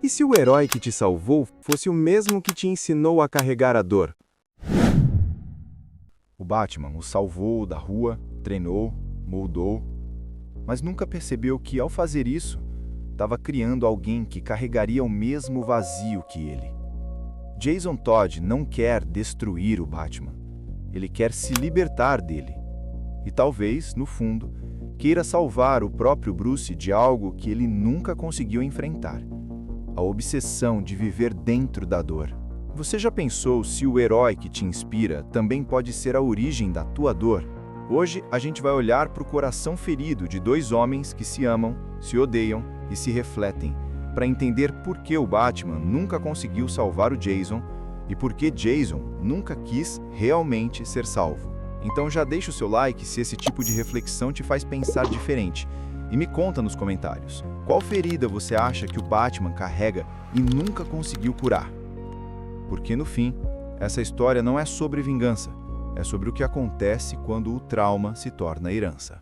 E se o herói que te salvou fosse o mesmo que te ensinou a carregar a dor? O Batman o salvou da rua, treinou, moldou, mas nunca percebeu que, ao fazer isso, estava criando alguém que carregaria o mesmo vazio que ele. Jason Todd não quer destruir o Batman. Ele quer se libertar dele. E talvez, no fundo, queira salvar o próprio Bruce de algo que ele nunca conseguiu enfrentar: a obsessão de viver dentro da dor. Você já pensou se o herói que te inspira também pode ser a origem da tua dor? Hoje a gente vai olhar para o coração ferido de dois homens que se amam, se odeiam e se refletem, para entender por que o Batman nunca conseguiu salvar o Jason e por que Jason nunca quis realmente ser salvo. Então já deixa o seu like se esse tipo de reflexão te faz pensar diferente. E me conta nos comentários, qual ferida você acha que o Batman carrega e nunca conseguiu curar? Porque no fim, essa história não é sobre vingança, é sobre o que acontece quando o trauma se torna herança.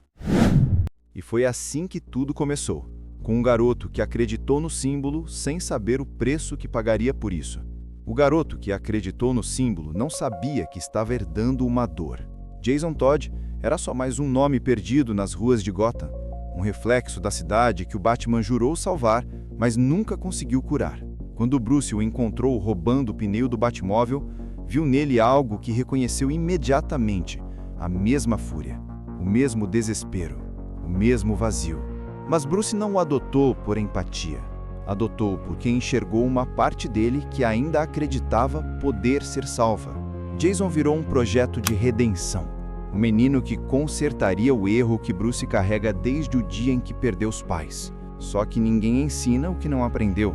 E foi assim que tudo começou, com um garoto que acreditou no símbolo sem saber o preço que pagaria por isso. O garoto que acreditou no símbolo não sabia que estava herdando uma dor. Jason Todd era só mais um nome perdido nas ruas de Gotham, um reflexo da cidade que o Batman jurou salvar, mas nunca conseguiu curar. Quando Bruce o encontrou roubando o pneu do Batmóvel, viu nele algo que reconheceu imediatamente: a mesma fúria, o mesmo desespero, o mesmo vazio. Mas Bruce não o adotou por empatia. Adotou porque enxergou uma parte dele que ainda acreditava poder ser salva. Jason virou um projeto de redenção. Um menino que consertaria o erro que Bruce carrega desde o dia em que perdeu os pais. Só que ninguém ensina o que não aprendeu.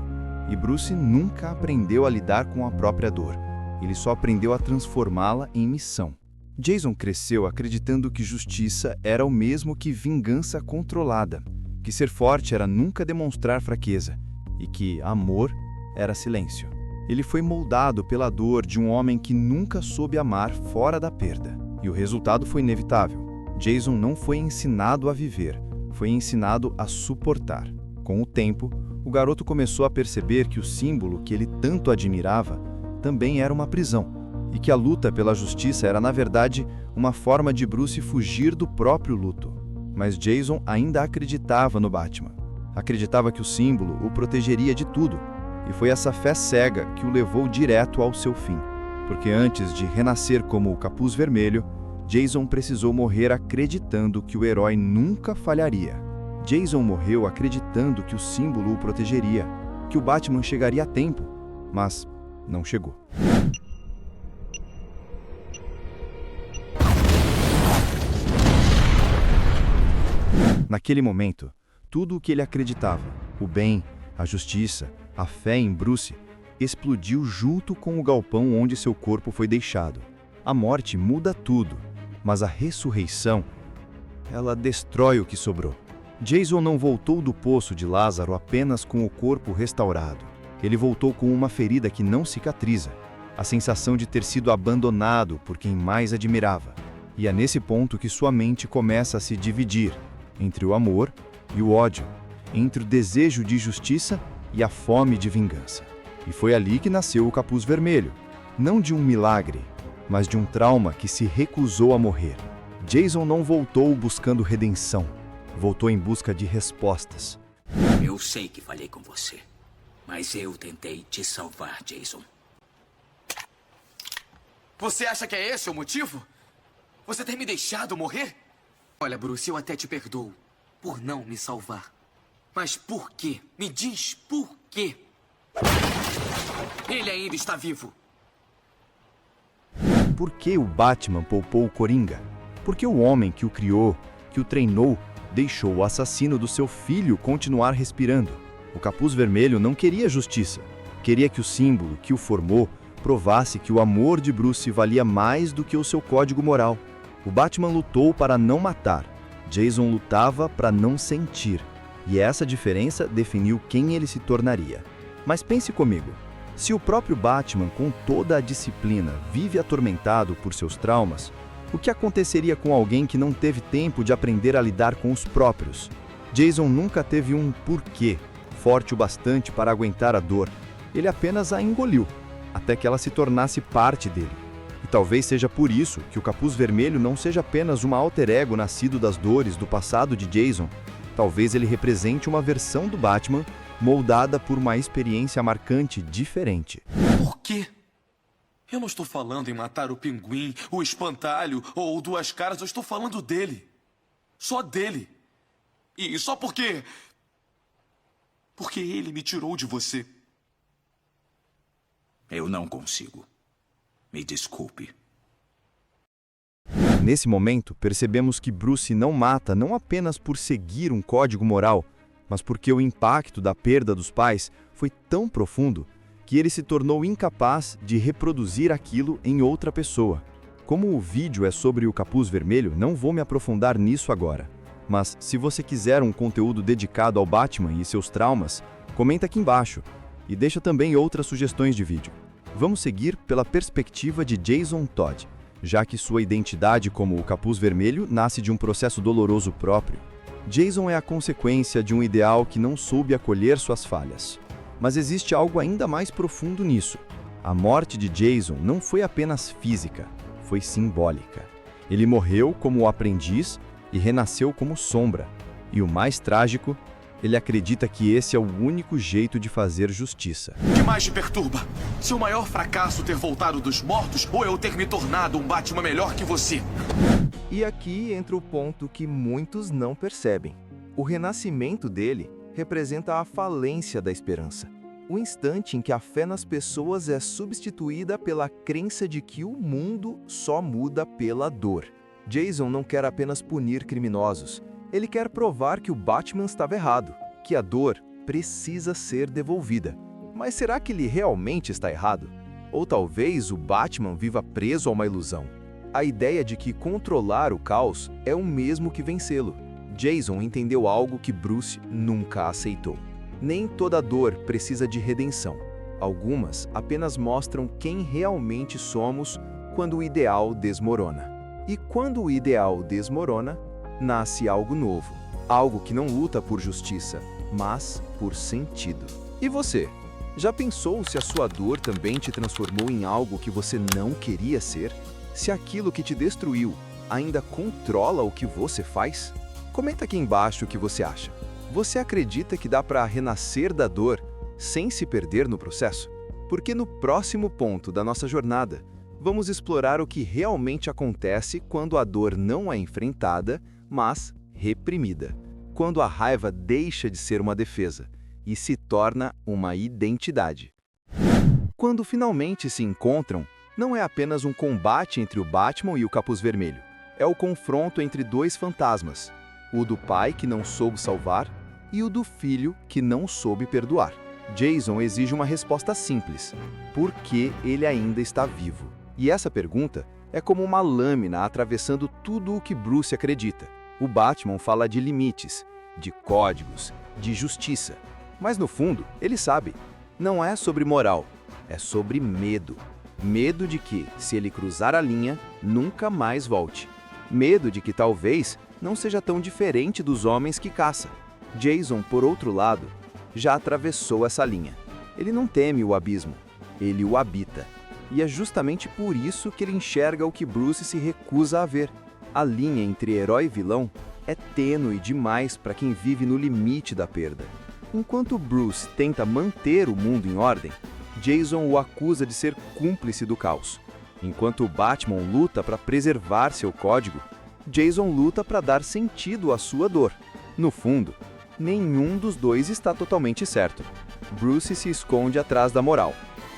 E Bruce nunca aprendeu a lidar com a própria dor. Ele só aprendeu a transformá-la em missão. Jason cresceu acreditando que justiça era o mesmo que vingança controlada, que ser forte era nunca demonstrar fraqueza e que amor era silêncio. Ele foi moldado pela dor de um homem que nunca soube amar fora da perda. E o resultado foi inevitável. Jason não foi ensinado a viver, foi ensinado a suportar. Com o tempo, o garoto começou a perceber que o símbolo que ele tanto admirava também era uma prisão, e que a luta pela justiça era, na verdade, uma forma de Bruce fugir do próprio luto. Mas Jason ainda acreditava no Batman. Acreditava que o símbolo o protegeria de tudo, e foi essa fé cega que o levou direto ao seu fim. Porque antes de renascer como o Capuz Vermelho, Jason precisou morrer acreditando que o herói nunca falharia. Jason morreu acreditando que o símbolo o protegeria, que o Batman chegaria a tempo, mas não chegou. Naquele momento, tudo o que ele acreditava, o bem, a justiça, a fé em Bruce, explodiu junto com o galpão onde seu corpo foi deixado. A morte muda tudo, mas a ressurreição, ela destrói o que sobrou. Jason não voltou do poço de Lázaro apenas com o corpo restaurado. Ele voltou com uma ferida que não cicatriza, a sensação de ter sido abandonado por quem mais admirava. E é nesse ponto que sua mente começa a se dividir entre o amor e o ódio, entre o desejo de justiça e a fome de vingança. E foi ali que nasceu o Capuz Vermelho, não de um milagre, mas de um trauma que se recusou a morrer. Jason não voltou buscando redenção, voltou em busca de respostas. Eu sei que falhei com você, mas eu tentei te salvar, Jason. Você acha que é esse o motivo? Você ter me deixado morrer? Olha, Bruce, eu até te perdoo por não me salvar. Mas por quê? Me diz por quê? Ele ainda está vivo. Por que o Batman poupou o Coringa? Por que o homem que o criou, que o treinou, deixou o assassino do seu filho continuar respirando? O Capuz Vermelho não queria justiça. Queria que o símbolo que o formou provasse que o amor de Bruce valia mais do que o seu código moral. O Batman lutou para não matar. Jason lutava para não sentir. E essa diferença definiu quem ele se tornaria. Mas pense comigo. Se o próprio Batman, com toda a disciplina, vive atormentado por seus traumas, o que aconteceria com alguém que não teve tempo de aprender a lidar com os próprios? Jason nunca teve um porquê. forte o bastante para aguentar a dor. Ele apenas a engoliu, até que ela se tornasse parte dele. E talvez seja por isso que o Capuz Vermelho não seja apenas um alter ego nascido das dores do passado de Jason. Talvez ele represente uma versão do Batman moldada por uma experiência marcante diferente. Por quê? Eu não estou falando em matar o Pinguim, o Espantalho ou o Duas Caras. Eu estou falando dele. Só dele. E só porque... Porque ele me tirou de você. Eu não consigo. Me desculpe. Nesse momento, percebemos que Bruce não mata não apenas por seguir um código moral, mas porque o impacto da perda dos pais foi tão profundo que ele se tornou incapaz de reproduzir aquilo em outra pessoa. Como o vídeo é sobre o Capuz Vermelho, não vou me aprofundar nisso agora. Mas se você quiser um conteúdo dedicado ao Batman e seus traumas, comenta aqui embaixo e deixa também outras sugestões de vídeo. Vamos seguir pela perspectiva de Jason Todd, já que sua identidade como o Capuz Vermelho nasce de um processo doloroso próprio. Jason é a consequência de um ideal que não soube acolher suas falhas. Mas existe algo ainda mais profundo nisso. A morte de Jason não foi apenas física, foi simbólica. Ele morreu como aprendiz e renasceu como sombra. E o mais trágico, ele acredita que esse é o único jeito de fazer justiça. O que mais te perturba? Seu maior fracasso ter voltado dos mortos ou eu ter me tornado um Batman melhor que você? E aqui entra o ponto que muitos não percebem. O renascimento dele representa a falência da esperança. O instante em que a fé nas pessoas é substituída pela crença de que o mundo só muda pela dor. Jason não quer apenas punir criminosos. Ele quer provar que o Batman estava errado, que a dor precisa ser devolvida. Mas será que ele realmente está errado? Ou talvez o Batman viva preso a uma ilusão? A ideia de que controlar o caos é o mesmo que vencê-lo. Jason entendeu algo que Bruce nunca aceitou. Nem toda dor precisa de redenção. Algumas apenas mostram quem realmente somos quando o ideal desmorona. E quando o ideal desmorona, nasce algo novo. Algo que não luta por justiça, mas por sentido. E você? Já pensou se a sua dor também te transformou em algo que você não queria ser? Se aquilo que te destruiu ainda controla o que você faz? Comenta aqui embaixo o que você acha. Você acredita que dá para renascer da dor sem se perder no processo? Porque no próximo ponto da nossa jornada, vamos explorar o que realmente acontece quando a dor não é enfrentada, mas reprimida. Quando a raiva deixa de ser uma defesa e se torna uma identidade. Quando finalmente se encontram, não é apenas um combate entre o Batman e o Capuz Vermelho. É o confronto entre dois fantasmas. O do pai que não soube salvar e o do filho que não soube perdoar. Jason exige uma resposta simples. Por que ele ainda está vivo? E essa pergunta é como uma lâmina atravessando tudo o que Bruce acredita. O Batman fala de limites, de códigos, de justiça. Mas no fundo, ele sabe, não é sobre moral, é sobre medo. Medo de que, se ele cruzar a linha, nunca mais volte. Medo de que talvez não seja tão diferente dos homens que caça. Jason, por outro lado, já atravessou essa linha. Ele não teme o abismo, ele o habita. E é justamente por isso que ele enxerga o que Bruce se recusa a ver. A linha entre herói e vilão é tênue demais para quem vive no limite da perda. Enquanto Bruce tenta manter o mundo em ordem, Jason o acusa de ser cúmplice do caos. Enquanto o Batman luta para preservar seu código, Jason luta para dar sentido à sua dor. No fundo, nenhum dos dois está totalmente certo. Bruce se esconde atrás da moral,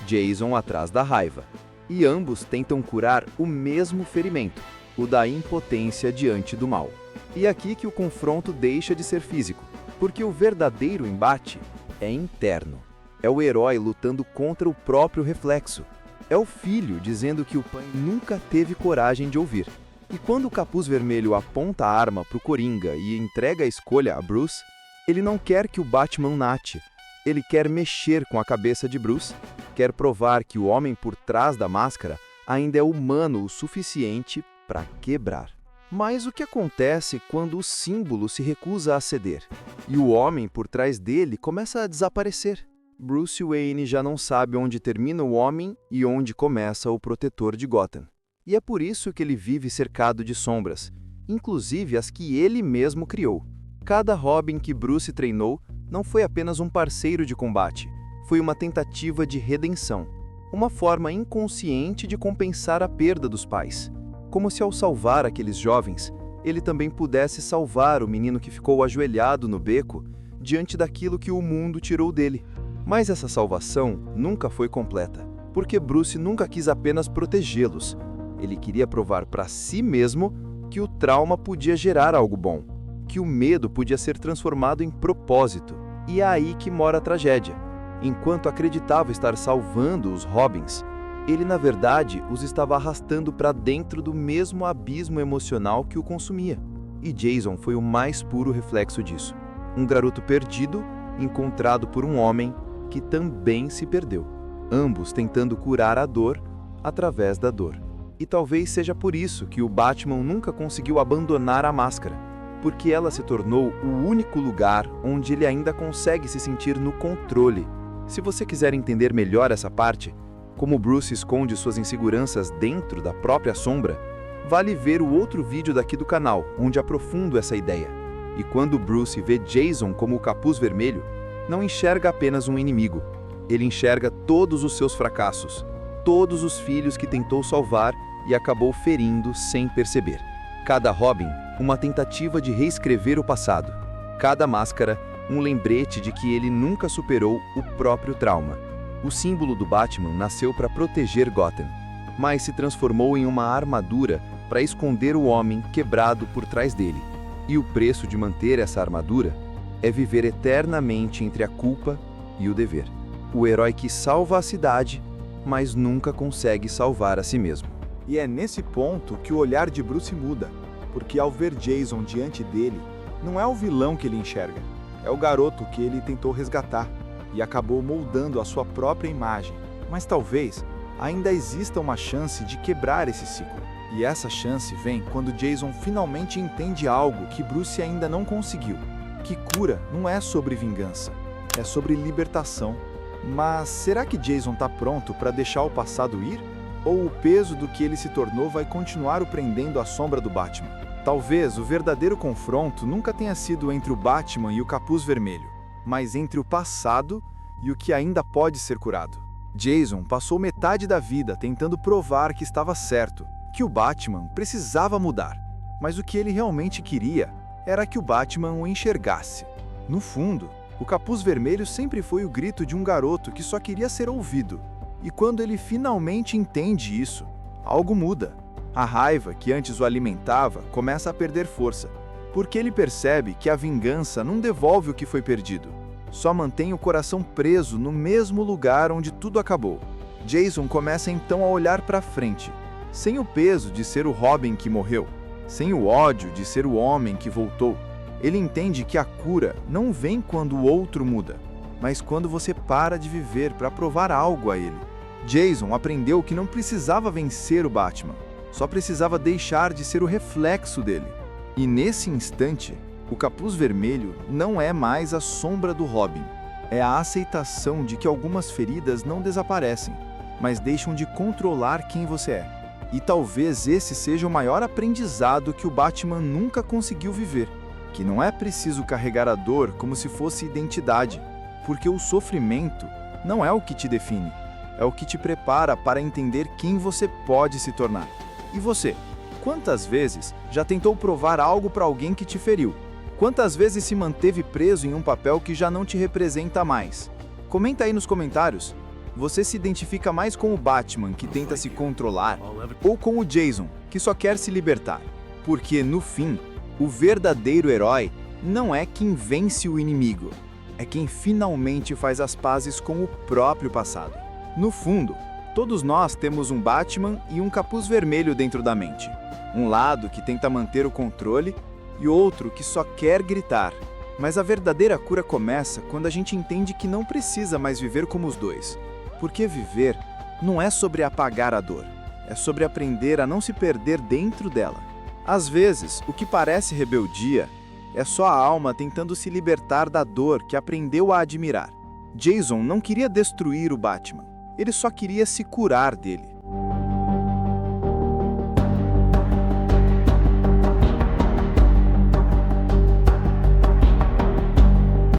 Jason atrás da raiva. E ambos tentam curar o mesmo ferimento, o da impotência diante do mal. E é aqui que o confronto deixa de ser físico, porque o verdadeiro embate é interno. É o herói lutando contra o próprio reflexo. É o filho dizendo que o pai nunca teve coragem de ouvir. E quando o Capuz Vermelho aponta a arma para o Coringa e entrega a escolha a Bruce, ele não quer que o Batman nate. Ele quer mexer com a cabeça de Bruce, quer provar que o homem por trás da máscara ainda é humano o suficiente para quebrar. Mas o que acontece quando o símbolo se recusa a ceder? E o homem por trás dele começa a desaparecer. Bruce Wayne já não sabe onde termina o homem e onde começa o protetor de Gotham. E é por isso que ele vive cercado de sombras, inclusive as que ele mesmo criou. Cada Robin que Bruce treinou não foi apenas um parceiro de combate, foi uma tentativa de redenção, uma forma inconsciente de compensar a perda dos pais. Como se ao salvar aqueles jovens, ele também pudesse salvar o menino que ficou ajoelhado no beco diante daquilo que o mundo tirou dele. Mas essa salvação nunca foi completa, porque Bruce nunca quis apenas protegê-los. Ele queria provar para si mesmo que o trauma podia gerar algo bom, que o medo podia ser transformado em propósito. E é aí que mora a tragédia. Enquanto acreditava estar salvando os Robins, ele na verdade os estava arrastando para dentro do mesmo abismo emocional que o consumia. E Jason foi o mais puro reflexo disso. Um garoto perdido, encontrado por um homem que também se perdeu. Ambos tentando curar a dor através da dor. E talvez seja por isso que o Batman nunca conseguiu abandonar a máscara, porque ela se tornou o único lugar onde ele ainda consegue se sentir no controle. Se você quiser entender melhor essa parte, como Bruce esconde suas inseguranças dentro da própria sombra, vale ver o outro vídeo daqui do canal, onde aprofundo essa ideia. E quando Bruce vê Jason como o Capuz Vermelho, não enxerga apenas um inimigo. Ele enxerga todos os seus fracassos, todos os filhos que tentou salvar e acabou ferindo sem perceber. Cada Robin, uma tentativa de reescrever o passado. Cada máscara, um lembrete de que ele nunca superou o próprio trauma. O símbolo do Batman nasceu para proteger Gotham, mas se transformou em uma armadura para esconder o homem quebrado por trás dele. E o preço de manter essa armadura é viver eternamente entre a culpa e o dever. O herói que salva a cidade, mas nunca consegue salvar a si mesmo. E é nesse ponto que o olhar de Bruce muda, porque ao ver Jason diante dele, não é o vilão que ele enxerga, é o garoto que ele tentou resgatar e acabou moldando a sua própria imagem. Mas talvez ainda exista uma chance de quebrar esse ciclo. E essa chance vem quando Jason finalmente entende algo que Bruce ainda não conseguiu. Que cura não é sobre vingança, é sobre libertação. Mas será que Jason está pronto para deixar o passado ir? Ou o peso do que ele se tornou vai continuar o prendendo à sombra do Batman? Talvez o verdadeiro confronto nunca tenha sido entre o Batman e o Capuz Vermelho, mas entre o passado e o que ainda pode ser curado. Jason passou metade da vida tentando provar que estava certo, que o Batman precisava mudar, mas o que ele realmente queria era que o Batman o enxergasse. No fundo, o Capuz Vermelho sempre foi o grito de um garoto que só queria ser ouvido. E quando ele finalmente entende isso, algo muda. A raiva que antes o alimentava começa a perder força, porque ele percebe que a vingança não devolve o que foi perdido, só mantém o coração preso no mesmo lugar onde tudo acabou. Jason começa então a olhar para frente, sem o peso de ser o Robin que morreu, sem o ódio de ser o homem que voltou. Ele entende que a cura não vem quando o outro muda, mas quando você para de viver para provar algo a ele. Jason aprendeu que não precisava vencer o Batman, só precisava deixar de ser o reflexo dele. E nesse instante, o Capuz Vermelho não é mais a sombra do Robin. É a aceitação de que algumas feridas não desaparecem, mas deixam de controlar quem você é. E talvez esse seja o maior aprendizado que o Batman nunca conseguiu viver, que não é preciso carregar a dor como se fosse identidade, porque o sofrimento não é o que te define, é o que te prepara para entender quem você pode se tornar. E você? Quantas vezes já tentou provar algo para alguém que te feriu? Quantas vezes se manteve preso em um papel que já não te representa mais? Comenta aí nos comentários. Você se identifica mais com o Batman, que tenta se controlar, ou com o Jason, que só quer se libertar? Porque, no fim, o verdadeiro herói não é quem vence o inimigo, é quem finalmente faz as pazes com o próprio passado. No fundo, todos nós temos um Batman e um Capuz Vermelho dentro da mente. Um lado que tenta manter o controle e outro que só quer gritar. Mas a verdadeira cura começa quando a gente entende que não precisa mais viver como os dois. Porque viver não é sobre apagar a dor, é sobre aprender a não se perder dentro dela. Às vezes, o que parece rebeldia é só a alma tentando se libertar da dor que aprendeu a admirar. Jason não queria destruir o Batman, ele só queria se curar dele.